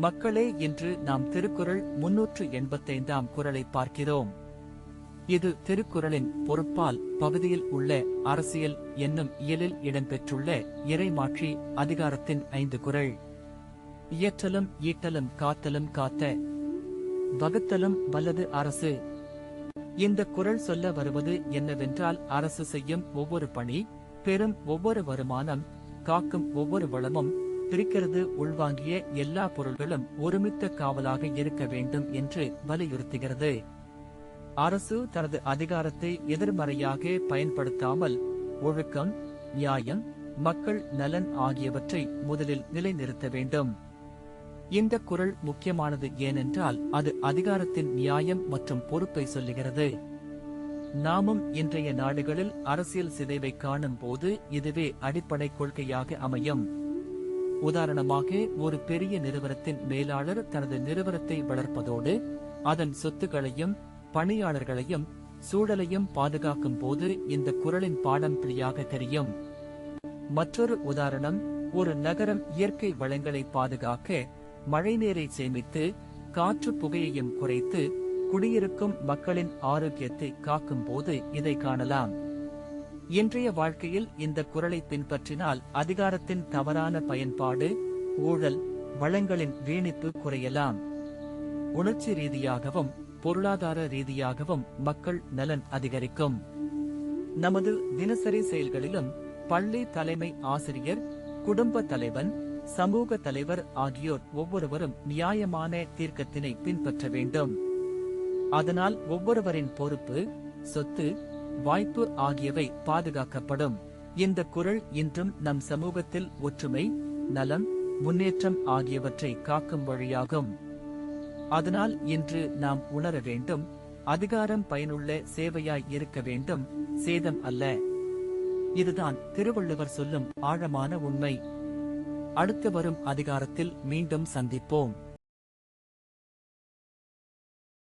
மக்களே, இன்று நாம் திருக்குறள் 385ஆம் குறளை பார்க்கிறோம். இது திருக்குறளின் பொருட்பால் பகுதியில் உள்ள அரசியல் என்னும் இயலில் இடம்பெற்றுள்ள இறைமாட்சி அதிகாரத்தின் 5 குறள். இயற்றலும் ஈட்டலும் காத்தலும் காத்த வகுத்தலும் வல்லது அரசு. இந்த குறள் சொல்ல வருவது என்னவென்றால், அரசு செய்யும் ஒவ்வொரு பணி, பெறும் ஒவ்வொரு வருமானம், காக்கும் ஒவ்வொரு வளமும், பிரிக்கிறது உள்வாங்கிய எல்லா பொருள்களும் ஒருமித்த காவலாக இருக்க வேண்டும் என்று வலியுறுத்துகிறது. அரசு தனது அதிகாரத்தை எதிர்மறையாக பயன்படுத்தாமல் ஒழுக்கம், நியாயம், மக்கள் நலன் ஆகியவற்றை முதலில் நிலைநிறுத்த வேண்டும். இந்த குறள் முக்கியமானது ஏனென்றால் அது அதிகாரத்தின் நியாயம் மற்றும் பொறுப்பை சொல்லுகிறது. நாமும் இன்றைய நாடுகளில் அரசியல் சிதைவை காணும் போது இதுவே அடிப்படை கொள்கையாக அமையும். உதாரணமாக, ஒரு பெரிய நிறுவனத்தின் மேலாளர் தனது நிறுவனத்தை வளர்ப்பதோடு அதன் சொத்துக்களையும் பணியாளர்களையும் சூழலையும் பாதுகாக்கும் போது இந்த குறளின் பாடம் பிழையாக தெரியும். மற்றொரு உதாரணம், ஒரு நகரம் இயற்கை வளங்களை பாதுகாக்க மழைநீரை சேமித்து காற்று புகையையும் குறைத்து குடியிருக்கும் மக்களின் ஆரோக்கியத்தை காக்கும் போது இதை காணலாம். இன்றைய வாழ்க்கையில் இந்த குறளை பின்பற்றினால் அதிகாரத்தின் தவறான பயன்பாடு, ஊழல், வளங்களின் வீணிப்பு குறையலாம். உணர்ச்சி ரீதியாகவும் பொருளாதார ரீதியாகவும் மக்கள் நலன் அதிகரிக்கும். நமது தினசரி செயல்களிலும் பள்ளி தலைமை ஆசிரியர், குடும்ப தலைவன், சமூக தலைவர் ஆகியோர் ஒவ்வொருவரும் நியாயமான தீர்க்கத்தினை பின்பற்ற வேண்டும். அதனால் ஒவ்வொருவரின் பொறுப்பு, சொத்து, வாய்ப்பு ஆகியவை பாதுகாக்கப்படும். இந்த குறள் இன்றும் நம் சமூகத்தில் ஒற்றுமை, நலம், முன்னேற்றம் ஆகியவற்றை காக்கும் வழியாகும். அதனால் இன்று நாம் உணர வேண்டும், அதிகாரம் பயனுள்ள சேவையாய் இருக்க வேண்டும், சேதம் அல்ல. இதுதான் திருவள்ளுவர் சொல்லும் ஆழமான உண்மை. அடுத்து வரும் அதிகாரத்தில் மீண்டும் சந்திப்போம்.